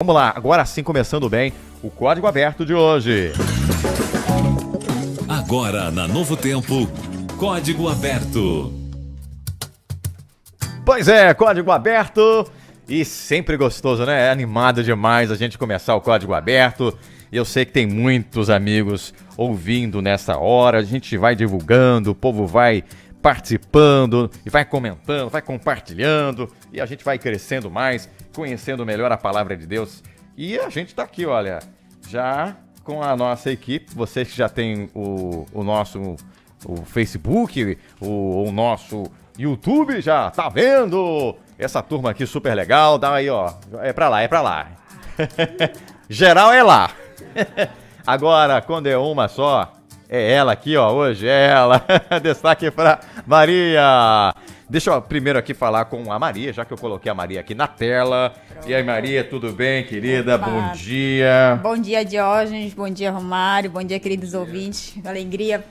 Vamos lá, agora sim começando bem o Código Aberto de hoje. Agora na Novo Tempo, Código Aberto. Pois é, Código Aberto e sempre gostoso, né? É animado demais a gente começar o Código Aberto. Eu sei que tem muitos amigos ouvindo nessa hora, a gente vai divulgando, o povo vai participando e vai comentando, vai compartilhando e a gente vai crescendo mais, conhecendo melhor a palavra de Deus. E a gente tá aqui, olha, já com a nossa equipe, vocês que já tem o nosso Facebook, o nosso YouTube, já tá vendo essa turma aqui super legal, dá aí, ó, é pra lá. Geral é lá. Agora, quando é uma só, é ela aqui, ó, hoje é ela. Destaque pra Maria. Deixa eu primeiro aqui falar com a Maria, já que eu coloquei a Maria aqui na tela. E aí, Maria, tudo bem, querida? Opa. Bom dia. Bom dia, Diógenes. Bom dia, Romário. Bom dia, queridos ouvintes. Alegria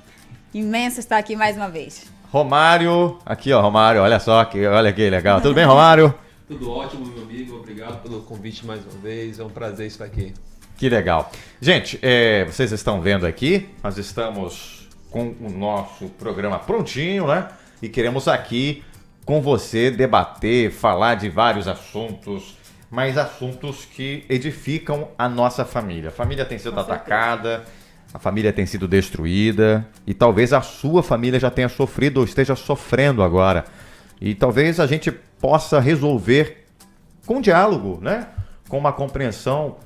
imensa estar aqui mais uma vez. Romário, aqui ó, Romário, olha só, olha que legal. Tudo bem, Romário? Tudo ótimo, meu amigo. Obrigado pelo convite mais uma vez. É um prazer estar aqui. Que legal. Gente, vocês estão vendo aqui, nós estamos com o nosso programa prontinho, né? E queremos aqui com você debater, falar de vários assuntos, mas assuntos que edificam a nossa família. A família tem sido atacada, a família tem sido destruída e talvez a sua família já tenha sofrido ou esteja sofrendo agora. E talvez a gente possa resolver com diálogo, né? Com uma compreensão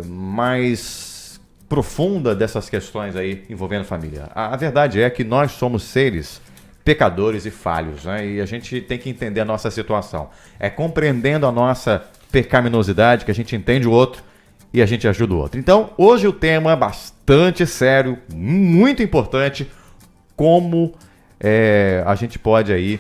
mais profunda dessas questões aí envolvendo família. A verdade é que nós somos seres pecadores e falhos, né? E a gente tem que entender a nossa situação. É compreendendo a nossa pecaminosidade que a gente entende o outro e a gente ajuda o outro. Então, hoje o tema é bastante sério, muito importante, como a gente pode aí,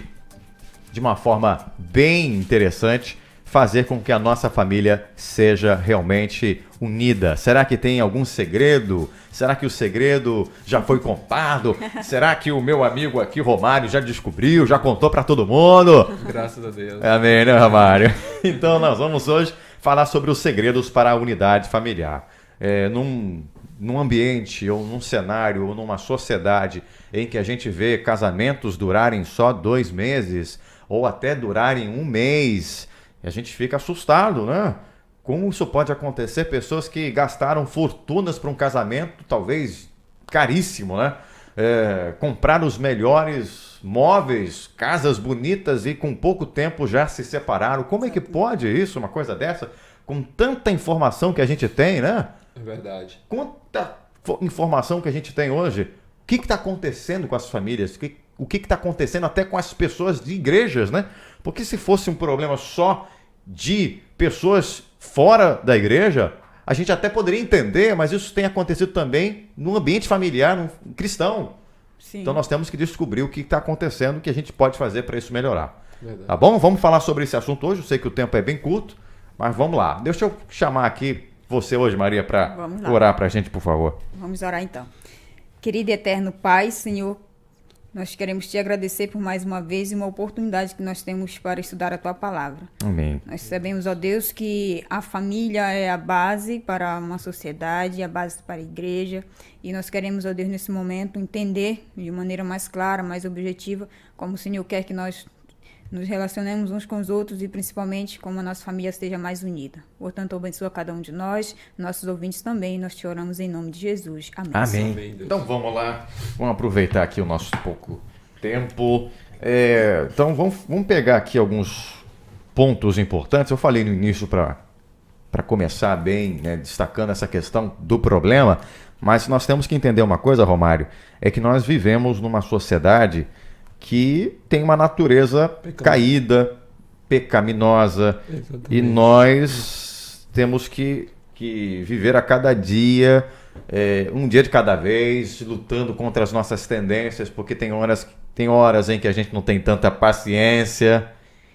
de uma forma bem interessante, fazer com que a nossa família seja realmente unida. Será que tem algum segredo? Será que o segredo já foi contado? Será que o meu amigo aqui, Romário, já descobriu, já contou para todo mundo? Graças a Deus. Amém, né, Romário? Então nós vamos hoje falar sobre os segredos para a unidade familiar. Num ambiente, ou num cenário, ou numa sociedade em que a gente vê casamentos durarem só 2 meses, ou até durarem 1 mês, a gente fica assustado, né? Como isso pode acontecer? Pessoas que gastaram fortunas para um casamento, talvez caríssimo, né? Compraram os melhores móveis, casas bonitas e com pouco tempo já se separaram. Como é que pode isso, uma coisa dessa? Com tanta informação que a gente tem, né? É verdade. Quanta informação que a gente tem hoje. O que está acontecendo com as famílias? O que está acontecendo até com as pessoas de igrejas, né? Porque se fosse um problema só de pessoas fora da igreja, a gente até poderia entender, mas isso tem acontecido também no ambiente familiar, no cristão. Sim. Então nós temos que descobrir o que está acontecendo, o que a gente pode fazer para isso melhorar. Verdade. Tá bom? Vamos falar sobre esse assunto hoje. Eu sei que o tempo é bem curto, mas vamos lá. Deixa eu chamar aqui você hoje, Maria, para orar para a gente, por favor. Vamos orar então. Querido e eterno Pai, Senhor, nós queremos te agradecer por mais uma vez e uma oportunidade que nós temos para estudar a tua palavra. Amém. Nós sabemos, ó Deus, que a família é a base para uma sociedade, a base para a igreja. E nós queremos, ó Deus, nesse momento, entender de maneira mais clara, mais objetiva, como o Senhor quer que nós nos relacionemos uns com os outros e principalmente como a nossa família esteja mais unida. Portanto, abençoa cada um de nós, nossos ouvintes também. Nós te oramos em nome de Jesus. Amém. Amém. Amém, Deus. Então vamos lá, vamos aproveitar aqui o nosso pouco tempo. Então vamos pegar aqui alguns pontos importantes. Eu falei no início para começar bem, né, destacando essa questão do problema, mas nós temos que entender uma coisa, Romário, é que nós vivemos numa sociedade que tem uma natureza caída, pecaminosa, Exatamente. e nós temos que viver a cada dia, um dia de cada vez, lutando contra as nossas tendências, porque tem horas em que a gente não tem tanta paciência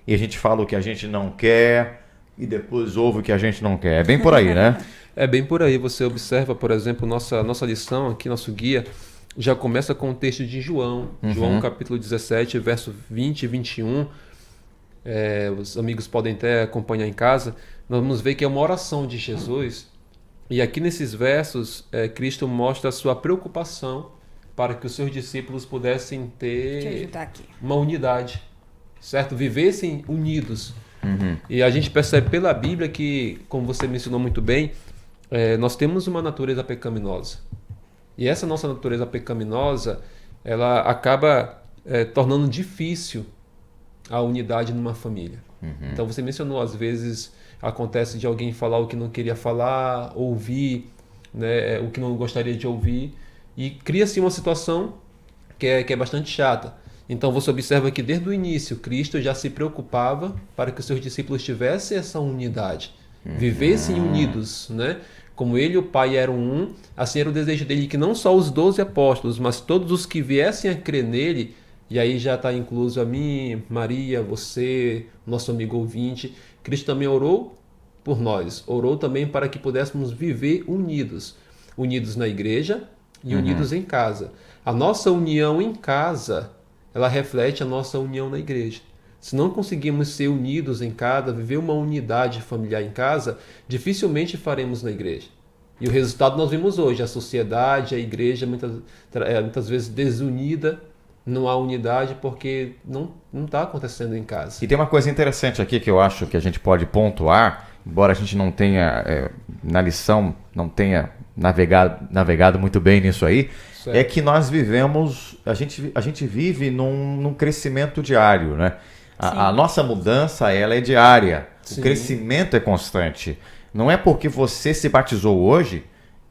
e a gente fala o que a gente não quer e depois ouve o que a gente não quer. É bem por aí, né? É bem por aí. Você observa, por exemplo, nossa lição aqui, nosso guia, já começa com o texto de João. João, capítulo 17, verso 20 e 21. os amigos podem até acompanhar em casa, nós vamos ver que é uma oração de Jesus. E aqui nesses versos, Cristo mostra a sua preocupação para que os seus discípulos pudessem Deixa eu ter ajudar aqui. uma unidade, certo? Vivessem unidos. E a gente percebe pela Bíblia que, como você mencionou muito bem, nós temos uma natureza pecaminosa. E essa nossa natureza pecaminosa, ela acaba tornando difícil a unidade numa família. Então você mencionou, às vezes acontece de alguém falar o que não queria falar, ouvir, né, o que não gostaria de ouvir, e cria-se uma situação que é bastante chata. Então você observa que desde o início Cristo já se preocupava para que os seus discípulos tivessem essa unidade, vivessem unidos, né? Como ele e o Pai eram um, assim era o desejo dele que não só os 12 apóstolos, mas todos os que viessem a crer nele, e aí já está incluso a mim, Maria, você, nosso amigo ouvinte. Cristo também orou por nós, orou também para que pudéssemos viver unidos, unidos na igreja e unidos em casa. A nossa união em casa, ela reflete a nossa união na igreja. Se não conseguimos ser unidos em casa, viver uma unidade familiar em casa, dificilmente faremos na igreja. E o resultado nós vimos hoje, a sociedade, a igreja muitas vezes desunida, não há unidade porque não está acontecendo em casa. E tem uma coisa interessante aqui que eu acho que a gente pode pontuar, embora a gente não tenha, na lição, não tenha navegado muito bem nisso aí, Certo. é que nós vivemos, a gente vive num crescimento diário, né? A nossa mudança, ela é diária, Sim. o crescimento é constante. Não é porque você se batizou hoje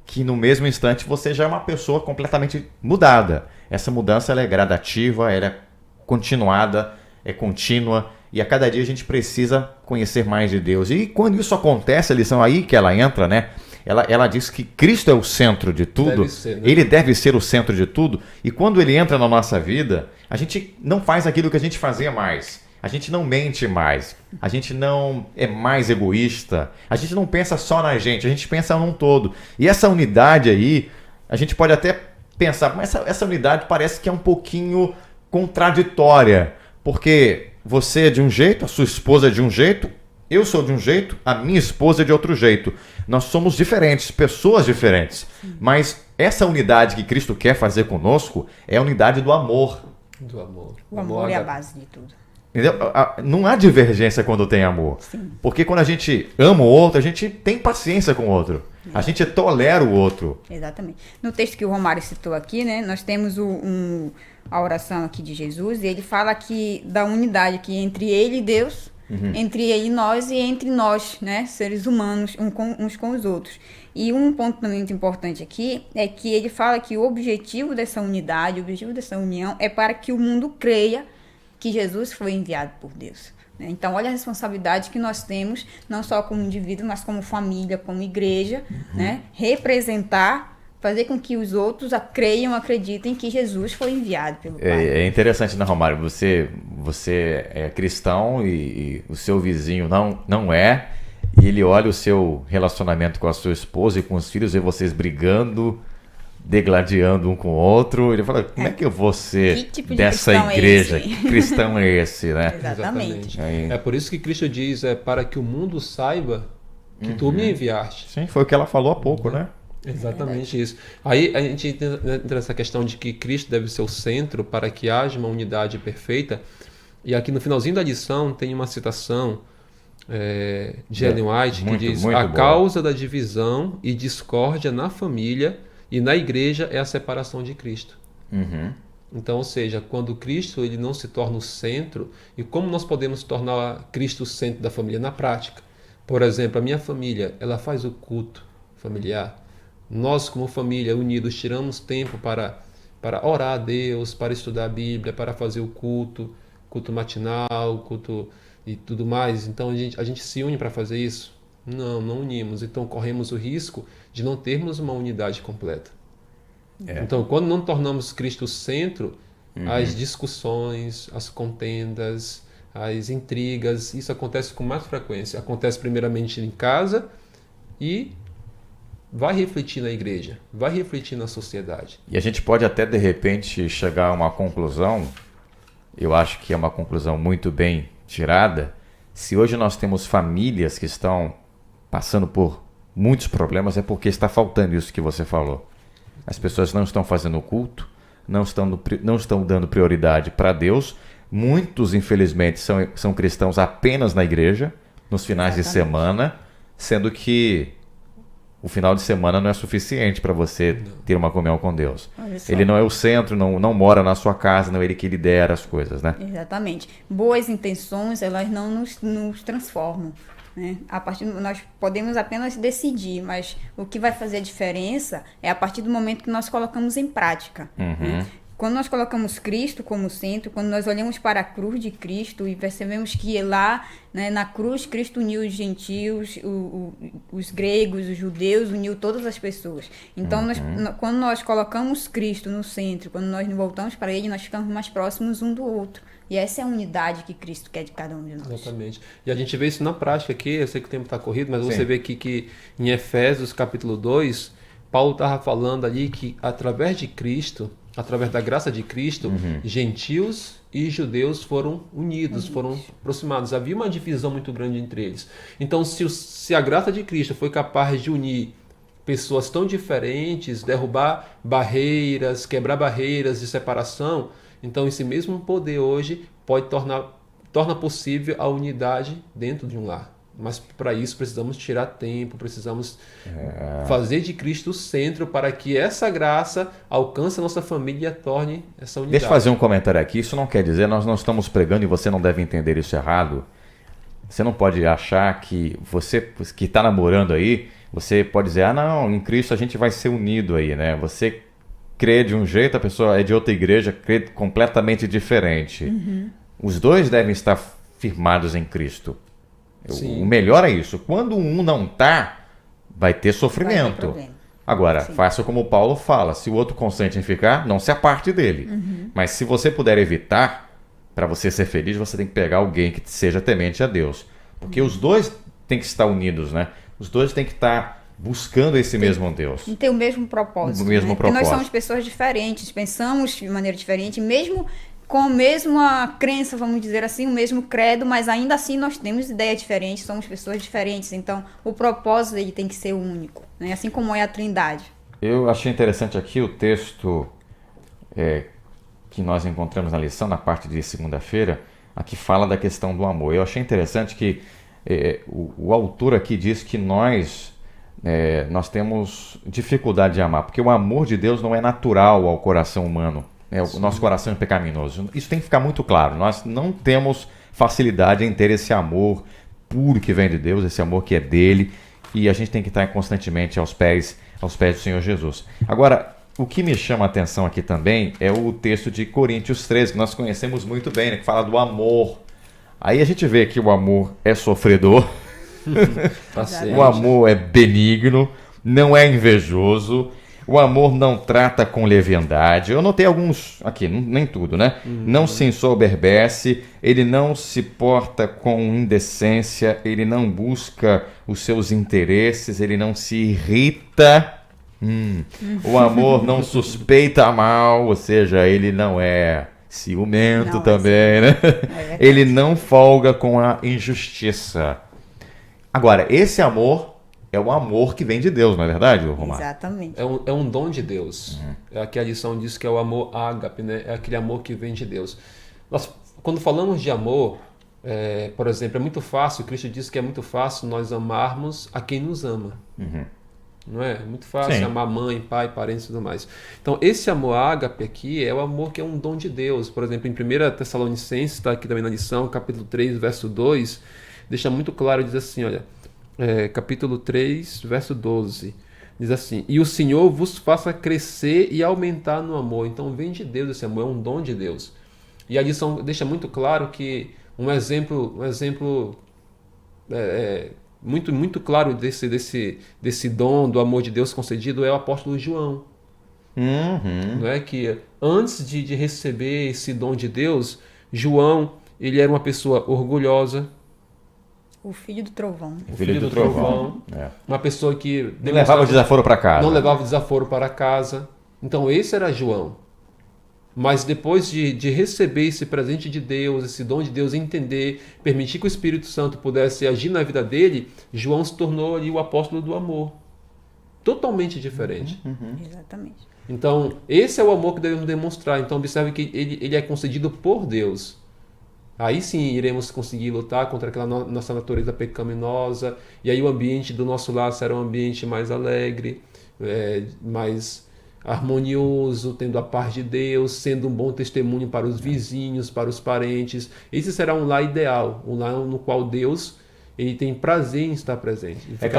que no mesmo instante você já é uma pessoa completamente mudada. Essa mudança ela é gradativa, ela é continuada, é contínua, e a cada dia a gente precisa conhecer mais de Deus. E quando isso acontece, a lição aí que ela entra, né? Ela diz que Cristo é o centro de tudo, Deve ser, né? ele deve ser o centro de tudo, e quando ele entra na nossa vida, a gente não faz aquilo que a gente fazia mais. A gente não mente mais, a gente não é mais egoísta, a gente não pensa só na gente, a gente pensa num todo. E essa unidade aí, a gente pode até pensar, mas essa unidade parece que é um pouquinho contraditória, porque você é de um jeito, a sua esposa é de um jeito, eu sou de um jeito, a minha esposa é de outro jeito. Nós somos diferentes, pessoas diferentes, mas essa unidade que Cristo quer fazer conosco é a unidade do amor. Do amor. O amor é a base de tudo. Entendeu? Não há divergência quando tem amor. Sim. Porque quando a gente ama o outro, a gente tem paciência com o outro. A gente tolera o outro. Exatamente. No texto que o Romário citou aqui, né, nós temos a oração aqui de Jesus, e ele fala aqui da unidade que entre ele e Deus, entre ele e nós, e entre nós, né, seres humanos, uns com os outros. E um ponto também muito importante aqui é que ele fala que o objetivo dessa unidade, o objetivo dessa união é para que o mundo creia que Jesus foi enviado por Deus. Então, olha a responsabilidade que nós temos, não só como indivíduo, mas como família, como igreja, né? Representar, fazer com que os outros creiam, acreditem que Jesus foi enviado pelo Pai. É interessante, né, Romário? Você é cristão e o seu vizinho não é, e ele olha o seu relacionamento com a sua esposa e com os filhos, e vocês brigando, degladiando um com o outro, ele fala, como é que eu vou ser Que tipo de dessa cristão é igreja? esse? Que cristão é esse, né? Exatamente. Aí- É por isso que Cristo diz, para que o mundo saiba que tu me enviaste. Sim, foi o que ela falou há pouco, né? Exatamente isso. Aí a gente entra nessa questão de que Cristo deve ser o centro para que haja uma unidade perfeita. E aqui no finalzinho da lição tem uma citação de Ellen White que diz: muito a boa. causa da divisão e discórdia na família e na igreja é a separação de Cristo. Então, ou seja, quando Cristo ele não se torna o centro, e como nós podemos tornar Cristo o centro da família na prática? Por exemplo, a minha família, ela faz o culto familiar. Nós, como família, unidos, tiramos tempo para orar a Deus, para estudar a Bíblia, para fazer o culto matinal, culto e tudo mais. Então, a gente se une para fazer isso? Não unimos. Então, corremos o risco de não termos uma unidade completa. Então, quando não tornamos Cristo o centro, as discussões, as contendas, as intrigas, isso acontece com mais frequência. Acontece primeiramente em casa e vai refletir na igreja, vai refletir na sociedade. E a gente pode até, de repente, chegar a uma conclusão, eu acho que é uma conclusão muito bem tirada, se hoje nós temos famílias que estão passando por muitos problemas, é porque está faltando isso que você falou. As pessoas não estão fazendo o culto, não estão dando prioridade para Deus. Muitos, infelizmente, são cristãos apenas na igreja, nos finais de semana, sendo que o final de semana não é suficiente para você ter uma comunhão com Deus. Ele não é o centro, não mora na sua casa, não é ele que lidera as coisas, né? Exatamente. Boas intenções, elas não nos transformam, né? Nós podemos apenas decidir, mas o que vai fazer a diferença é a partir do momento que nós colocamos em prática. Né? Quando nós colocamos Cristo como centro, quando nós olhamos para a cruz de Cristo e percebemos que lá, né, na cruz, Cristo uniu os gentios, os gregos, os judeus, uniu todas as pessoas. Então, quando nós colocamos Cristo no centro, quando nós voltamos para Ele, nós ficamos mais próximos um do outro. E essa é a unidade que Cristo quer de cada um de nós. Exatamente. E a gente vê isso na prática aqui, eu sei que o tempo está corrido, mas você vê aqui que em Efésios capítulo 2, Paulo estava falando ali que através de Cristo, através da graça de Cristo, gentios e judeus foram unidos, foram aproximados. Havia uma divisão muito grande entre eles. Então, se a graça de Cristo foi capaz de unir pessoas tão diferentes, derrubar barreiras, quebrar barreiras de separação, então esse mesmo poder hoje torna possível a unidade dentro de um lar. Mas para isso precisamos tirar tempo, precisamos fazer de Cristo o centro para que essa graça alcance a nossa família e torne essa unidade. Deixa eu fazer um comentário aqui. Isso não quer dizer, nós não estamos pregando e você não deve entender isso errado. Você não pode achar que você que está namorando aí, você pode dizer, não, em Cristo a gente vai ser unido aí, né? Você crê de um jeito, a pessoa é de outra igreja, crê completamente diferente. Os dois devem estar firmados em Cristo. O melhor é isso. Quando um não está, vai ter sofrimento. Agora, faça como Paulo fala. Se o outro consente em ficar, não se aparte dele. Mas se você puder evitar, para você ser feliz, você tem que pegar alguém que seja temente a Deus. Porque os dois têm que estar unidos, né? Os dois têm que estar buscando esse mesmo Deus. E ter o mesmo propósito. Porque nós somos pessoas diferentes, pensamos de maneira diferente, mesmo com a mesma crença, vamos dizer assim, o mesmo credo, mas ainda assim nós temos ideias diferentes, somos pessoas diferentes. Então, o propósito ele tem que ser único, né? Assim como é a Trindade. Eu achei interessante aqui o texto que nós encontramos na lição, na parte de segunda-feira, aqui fala da questão do amor. Eu achei interessante que o autor aqui diz que nós temos dificuldade de amar, porque o amor de Deus não é natural ao coração humano. O nosso coração é pecaminoso. Isso tem que ficar muito claro. Nós não temos facilidade em ter esse amor puro que vem de Deus, esse amor que é dele, e a gente tem que estar constantemente aos pés do Senhor Jesus. Agora, o que me chama a atenção aqui também é o texto de Coríntios 13, que nós conhecemos muito bem, né, que fala do amor. Aí a gente vê que o amor é sofredor, o amor é benigno, não é invejoso, o amor não trata com leviandade. Eu notei alguns aqui, nem tudo, né? Não se ensoberbece, ele não se porta com indecência, ele não busca os seus interesses, ele não se irrita. O amor não suspeita mal, ou seja, ele não é ciumento também, né? Ele não folga com a injustiça. Agora, esse amor é o amor que vem de Deus, não é verdade, Romário? Exatamente. É um dom de Deus. Aqui a lição diz que é o amor ágape, né? É aquele amor que vem de Deus. Nós, quando falamos de amor, por exemplo, é muito fácil, Cristo disse que é muito fácil nós amarmos a quem nos ama. Não é? É muito fácil amar mãe, pai, parentes e tudo mais. Então, esse amor ágape aqui é o amor que é um dom de Deus. Por exemplo, em 1 Tessalonicenses, está aqui também na lição, capítulo 3, verso 2, deixa muito claro, diz assim, olha, capítulo 3, verso 12, diz assim, e o Senhor vos faça crescer e aumentar no amor. Então, vem de Deus esse amor, é um dom de Deus. E a lição deixa muito claro que um exemplo muito, muito claro desse dom do amor de Deus concedido é o apóstolo João. Não é que antes de receber esse dom de Deus, João, ele era uma pessoa orgulhosa. O filho do trovão. O filho do trovão. Uma pessoa que não levava desaforo para casa. Não levava desaforo para casa. Então esse era João. Mas depois de receber esse presente de Deus, esse dom de Deus, entender, permitir que o Espírito Santo pudesse agir na vida dele, João se tornou ali o apóstolo do amor. Totalmente diferente. Exatamente. Então, esse é o amor que devemos demonstrar. Então, observe que ele é concedido por Deus. Aí sim iremos conseguir lutar contra aquela nossa natureza pecaminosa, e aí o ambiente do nosso lar será um ambiente mais alegre, mais harmonioso, tendo a paz de Deus, sendo um bom testemunho para os vizinhos, para os parentes. Esse será um lar ideal, um lar no qual Deus ele tem prazer em estar presente. É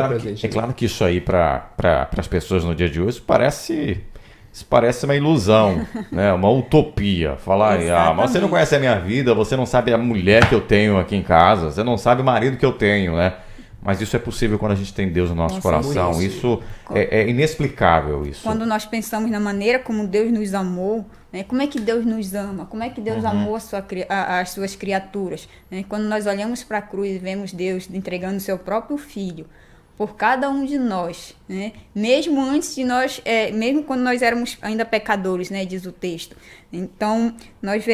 claro que isso aí para as pessoas no dia de hoje parece uma ilusão, né? Uma utopia. Falar, mas você não conhece a minha vida, você não sabe a mulher que eu tenho aqui em casa, você não sabe o marido que eu tenho, né? Mas isso é possível quando a gente tem Deus no nosso coração. Isso é inexplicável. Isso. Quando nós pensamos na maneira como Deus nos amou, né? Como é que Deus nos ama? Como é que Deus amou as suas criaturas? Né? Quando nós olhamos para a cruz e vemos Deus entregando o seu próprio Filho por cada um de nós, né? Mesmo antes de nós, mesmo quando nós éramos ainda pecadores, né? Diz o texto. Então, nós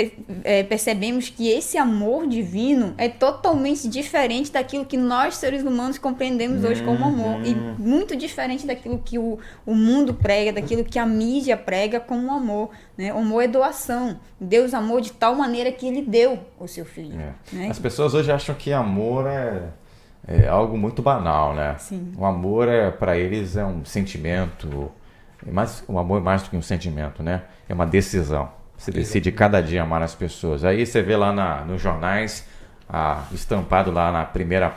percebemos que esse amor divino é totalmente diferente daquilo que nós, seres humanos, compreendemos hoje como amor. E muito diferente daquilo que o mundo prega, daquilo que a mídia prega como amor. Né? O amor é doação. Deus amou de tal maneira que ele deu o seu Filho. Né? As pessoas hoje acham que amor é algo muito banal, né? Sim. O amor, para eles, é um sentimento, mas o amor é mais do que um sentimento, né? É uma decisão. Você decide cada dia amar as pessoas. Aí você vê lá nos jornais, estampado lá na primeira,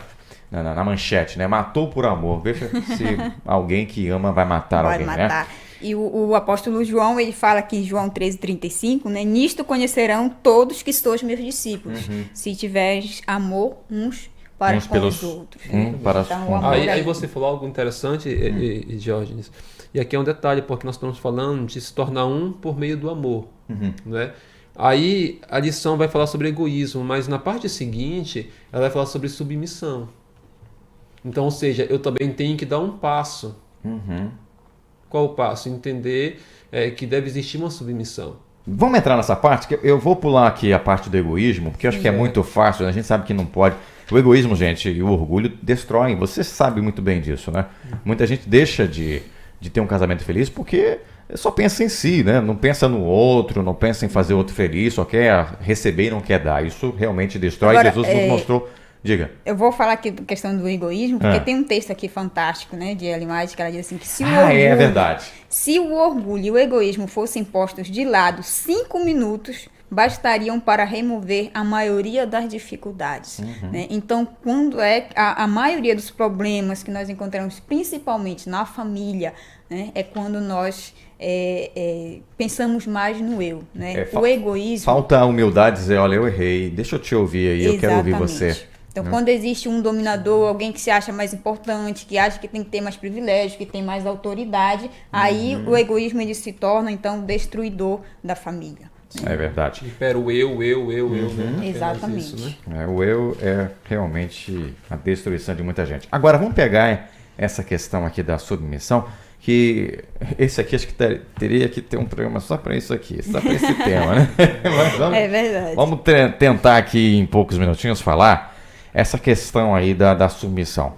na manchete, né? Matou por amor. Veja se alguém que ama vai matar alguém, matar. Né? E o apóstolo João, ele fala aqui em João 13:35, né? Nisto conhecerão todos que sois meus discípulos, se tiveres amor uns para com os outros. Aí você falou algo interessante, Diógenes. E aqui é um detalhe, porque nós estamos falando de se tornar um por meio do amor. Né? Aí a lição vai falar sobre egoísmo, mas na parte seguinte ela vai falar sobre submissão. Então, ou seja, eu também tenho que dar um passo. Qual o passo? Entender que deve existir uma submissão. Vamos entrar nessa parte, que eu vou pular aqui a parte do egoísmo, porque eu acho que é muito fácil, a gente sabe que não pode. O egoísmo, gente, e o orgulho destroem, você sabe muito bem disso, né? Muita gente deixa de ter um casamento feliz porque só pensa em si, né? Não pensa no outro, não pensa em fazer o outro feliz, só quer receber e não quer dar. Isso realmente destrói. Agora, Jesus nos mostrou. Diga. Eu vou falar aqui da questão do egoísmo, porque tem um texto aqui fantástico, né, de Ellen White, que ela diz assim, que se o orgulho, é verdade. Se o orgulho e o egoísmo fossem postos de lado 5 minutos, bastariam para remover a maioria das dificuldades. Né? Então, quando a maioria dos problemas que nós encontramos, principalmente na família, né, é quando nós pensamos mais no eu. Né? O egoísmo... Falta a humildade dizer, olha, eu errei, deixa eu te ouvir aí, eu quero ouvir você. Então, quando existe um dominador, alguém que se acha mais importante, que acha que tem que ter mais privilégio, que tem mais autoridade, aí o egoísmo ele se torna, então, destruidor da família. É verdade. Impera o eu, né? Exatamente. Isso, né? O eu é realmente a destruição de muita gente. Agora, vamos pegar essa questão aqui da submissão, que esse aqui acho que teria que ter um programa só para isso aqui, só para esse tema, né? É verdade. Vamos tentar aqui em poucos minutinhos falar essa questão aí da submissão.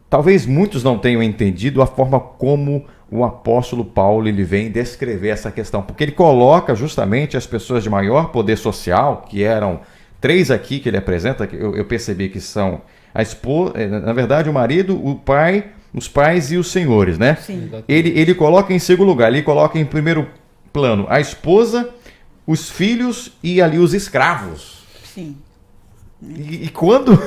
Talvez muitos não tenham entendido a forma como o apóstolo Paulo ele vem descrever essa questão, porque ele coloca justamente as pessoas de maior poder social, que eram 3 aqui que ele apresenta, que eu percebi que são a esposa, na verdade o marido, o pai, os pais e os senhores, né? Sim. Ele coloca em segundo lugar, ele coloca em primeiro plano a esposa, os filhos e ali os escravos. Sim. E quando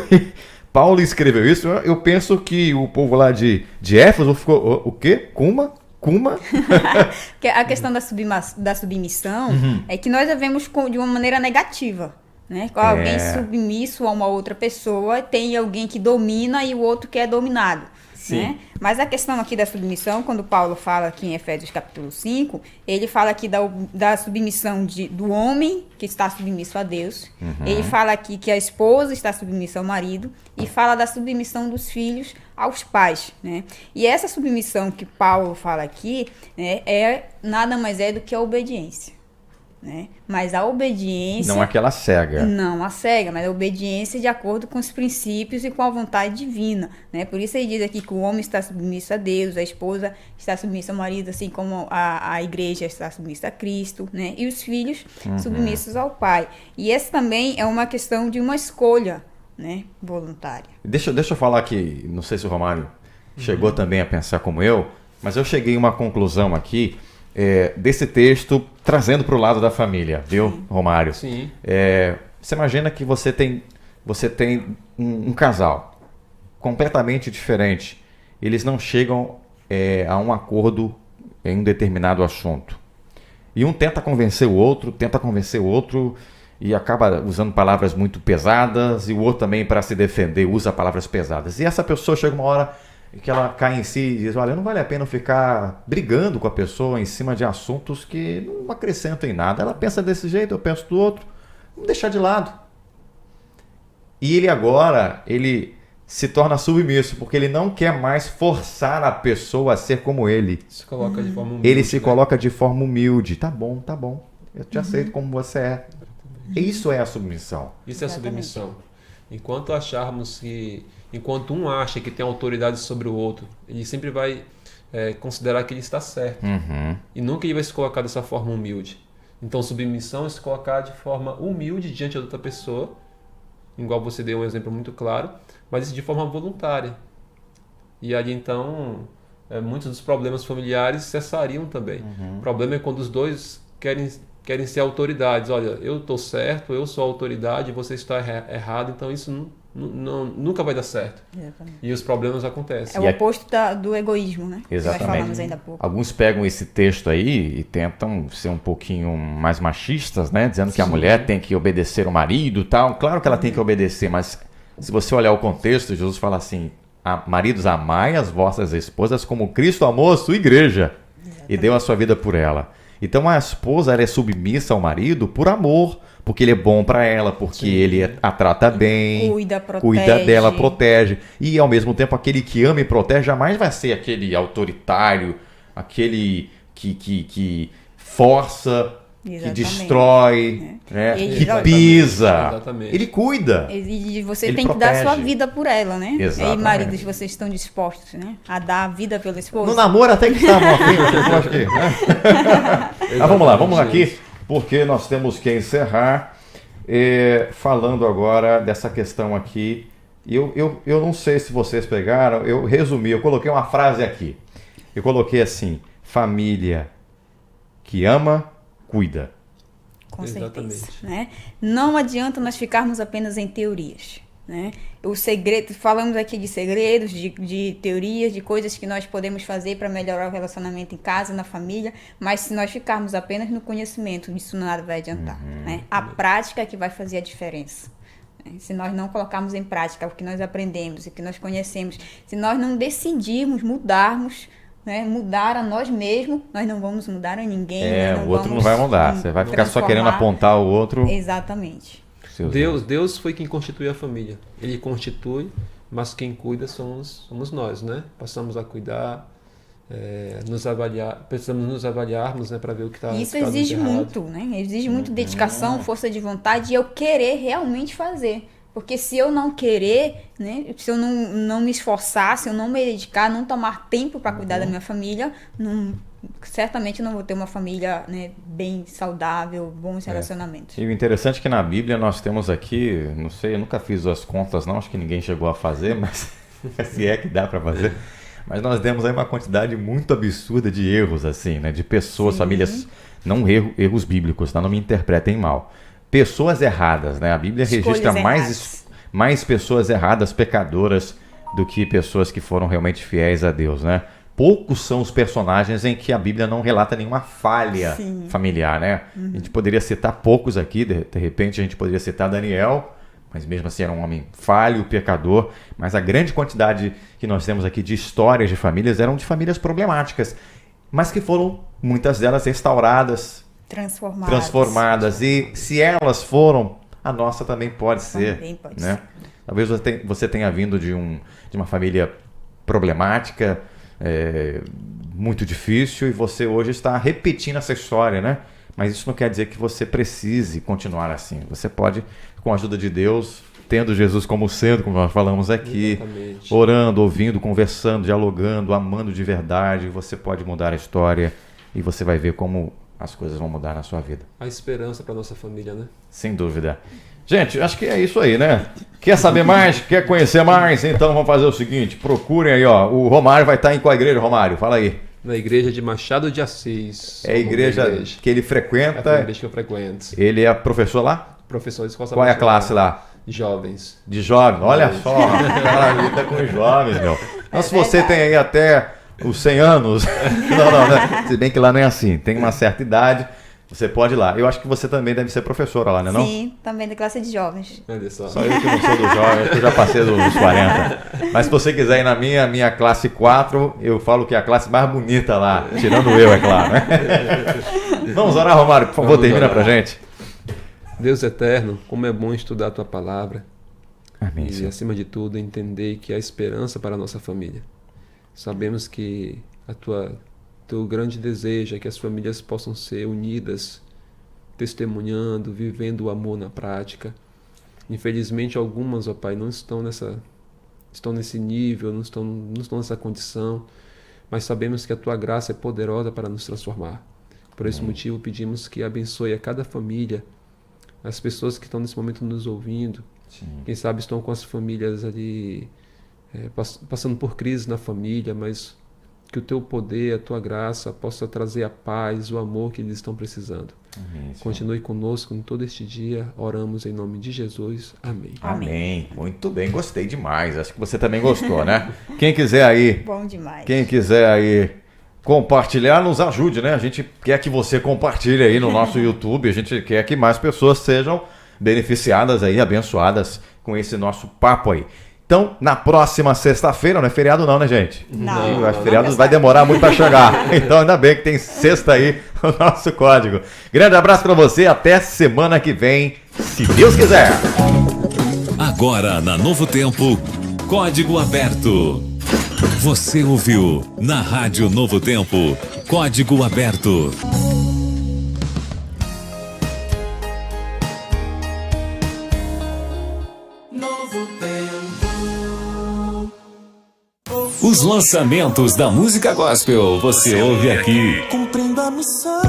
Paulo escreveu isso, eu penso que o povo lá de Éfeso ficou, o quê? Kuma? A questão da submissão é que nós a vemos de uma maneira negativa. Né? Alguém submisso a uma outra pessoa, tem alguém que domina e o outro que é dominado. Né? Mas a questão aqui da submissão, quando Paulo fala aqui em Efésios capítulo 5, ele fala aqui da submissão do homem que está submisso a Deus. Ele fala aqui que a esposa está submissa ao marido e fala da submissão dos filhos aos pais. Né? E essa submissão que Paulo fala aqui, né, nada mais é do que a obediência. né? Mas a obediência... Não aquela cega. Não a cega, mas a obediência de acordo com os princípios e com a vontade divina, né? Por isso ele diz aqui que o homem está submisso a Deus, a esposa está submissa ao marido, assim como a igreja está submissa a Cristo, né? E os filhos submissos ao pai. E essa também é uma questão de uma escolha, né? Voluntária. Deixa eu falar aqui, não sei se o Romário chegou também a pensar como eu, mas eu cheguei a uma conclusão aqui desse texto, trazendo para o lado da família, viu, Romário? Sim. Você imagina que você tem um casal completamente diferente. Eles não chegam a um acordo em um determinado assunto. E um tenta convencer o outro, e acaba usando palavras muito pesadas, e o outro também, para se defender, usa palavras pesadas. E essa pessoa chega uma hora que ela cai em si e diz, olha, não vale a pena eu ficar brigando com a pessoa em cima de assuntos que não acrescentam em nada. Ela pensa desse jeito, eu penso do outro, vamos deixar de lado. E ele se torna submisso, porque ele não quer mais forçar a pessoa a ser como ele. Se coloca de forma humilde. Ele se coloca de forma humilde. Tá bom, eu te aceito como você é. Isso é a submissão. Isso é a submissão. Enquanto um acha que tem autoridade sobre o outro, ele sempre vai considerar que ele está certo. E nunca ele vai se colocar dessa forma humilde. Então, submissão é se colocar de forma humilde diante da outra pessoa, igual você deu um exemplo muito claro, mas isso de forma voluntária. E ali, então, muitos dos problemas familiares cessariam também. O problema é quando os dois querem ser autoridades. Olha, eu estou certo, eu sou a autoridade, você está errado, então isso nunca vai dar certo. Exatamente. E os problemas acontecem. É o oposto do egoísmo, né? Exatamente. Que nós falamos ainda há pouco. Alguns pegam esse texto aí e tentam ser um pouquinho mais machistas, né? Dizendo que a mulher tem que obedecer o marido e tal. Claro que ela tem que obedecer, mas se você olhar o contexto, Jesus fala assim, maridos, amai as vossas esposas como Cristo amou a sua igreja. Exatamente. E deu a sua vida por ela. Então a esposa ela é submissa ao marido por amor, porque ele é bom para ela, porque ele a trata bem, cuida dela, protege. E ao mesmo tempo aquele que ama e protege jamais vai ser aquele autoritário, aquele que força, que destrói, né? Que pisa. Exatamente. Ele cuida. E você ele tem protege. que dar sua vida por ela, né? Exatamente. E maridos, vocês estão dispostos, né? A dar a vida pela esposa? No namoro até que está bom, acho que, né? Mas vamos lá aqui, porque nós temos que encerrar falando agora dessa questão aqui. Eu não sei se vocês pegaram, eu resumi, eu coloquei uma frase aqui. Eu coloquei assim, família que ama, cuida. Com certeza. Exatamente. Né? Não adianta nós ficarmos apenas em teorias. Né? O segredo, falamos aqui de segredos, de teorias, de coisas que nós podemos fazer para melhorar o relacionamento em casa, na família, mas se nós ficarmos apenas no conhecimento, isso nada vai adiantar. Né? A prática é que vai fazer a diferença. Se nós não colocarmos em prática o que nós aprendemos, o que nós conhecemos, se nós não decidirmos mudarmos, né, mudar a nós mesmos, nós não vamos mudar a ninguém. O outro não vai mudar, você vai ficar só querendo apontar o outro. Exatamente. Deus foi quem constituiu a família. Ele constitui, mas quem cuida somos nós, né? Passamos a cuidar, precisamos nos avaliarmos, né, para ver o que está. Isso exige muito, né? Exige muito dedicação, força de vontade e eu querer realmente fazer. Porque se eu não querer, né, se eu não me esforçar, se eu não me dedicar, não tomar tempo para cuidar da minha família, certamente não vou ter uma família, né, bem saudável, bons relacionamentos. E o interessante é que na Bíblia nós temos aqui, não sei, eu nunca fiz as contas não, acho que ninguém chegou a fazer, mas se é que dá para fazer. Mas nós temos aí uma quantidade muito absurda de erros, assim, né, de pessoas, famílias, não erros bíblicos, tá? Não me interpretem mal. Pessoas erradas, né? A Bíblia registra mais pessoas erradas, pecadoras, do que pessoas que foram realmente fiéis a Deus, né? Poucos são os personagens em que a Bíblia não relata nenhuma falha familiar, né? A gente poderia citar poucos aqui, de repente a gente poderia citar Daniel, mas mesmo assim era um homem falho, pecador, mas a grande quantidade que nós temos aqui de histórias de famílias eram de famílias problemáticas, mas que foram, muitas delas, restauradas, transformadas. E se elas foram, a nossa também pode ser. Também pode né? ser. Talvez você tenha vindo de uma família problemática, muito difícil, e você hoje está repetindo essa história, né? Mas isso não quer dizer que você precise continuar assim. Você pode, com a ajuda de Deus, tendo Jesus como centro, como nós falamos aqui, Exatamente. orando, ouvindo, conversando, dialogando, amando de verdade, você pode mudar a história e você vai ver como as coisas vão mudar na sua vida. A esperança para nossa família, né? Sem dúvida. Gente, acho que é isso aí, né? Quer saber mais? Quer conhecer mais? Então vamos fazer o seguinte, procurem aí, ó. O Romário vai estar em qual igreja, Romário? Fala aí. Na igreja de Machado de Assis. É a igreja que ele É a frequenta. igreja que eu frequento. Ele é professor lá? Professor de escola Qual é a sabatina. classe lá? Jovens. De jovens. Olha só, ela lida com os jovens, meu. Então, se você tem aí até os 100 anos, não, né? Se bem que lá não é assim, tem uma certa idade, você pode ir lá. Eu acho que você também deve ser professora lá, né, não? Sim, também da classe de jovens. Olha só. Só eu que não sou dos jovens, que eu já passei dos 40. Mas se você quiser ir na minha classe 4, eu falo que é a classe mais bonita lá, tirando eu, é claro. Né? Vamos orar, Romário, por favor, Vamos termina orar. pra gente. Deus eterno, como é bom estudar a tua palavra Amém, e, Senhor. acima de tudo, entender que há esperança para a nossa família. Sabemos que teu grande desejo é que as famílias possam ser unidas, testemunhando, vivendo o amor na prática. Infelizmente, algumas, ó Pai, não estão nesse nível, não estão nessa condição, mas sabemos que a tua graça é poderosa para nos transformar. Por esse motivo, pedimos que abençoe a cada família, as pessoas que estão nesse momento nos ouvindo, quem sabe estão com as famílias ali, passando por crise na família, mas que o teu poder, a tua graça possa trazer a paz, o amor que eles estão precisando. Amém, Senhor. Continue conosco em todo este dia, oramos em nome de Jesus. Amém. Amém. Muito bem, gostei demais. Acho que você também gostou, né? Quem quiser aí, Bom demais. compartilhar, nos ajude, né? A gente quer que você compartilhe aí no nosso YouTube. A gente quer que mais pessoas sejam beneficiadas aí, abençoadas com esse nosso papo aí. Então, na próxima sexta-feira, não é feriado não, né, gente? Não. Eu acho que feriado vai demorar muito para chegar. Então, ainda bem que tem sexta aí o nosso código. Grande abraço para você, até semana que vem, se Deus quiser. Agora na Novo Tempo, Código Aberto. Você ouviu na Rádio Novo Tempo, Código Aberto. Os lançamentos da música gospel você ouve aqui. Cumprindo a missão.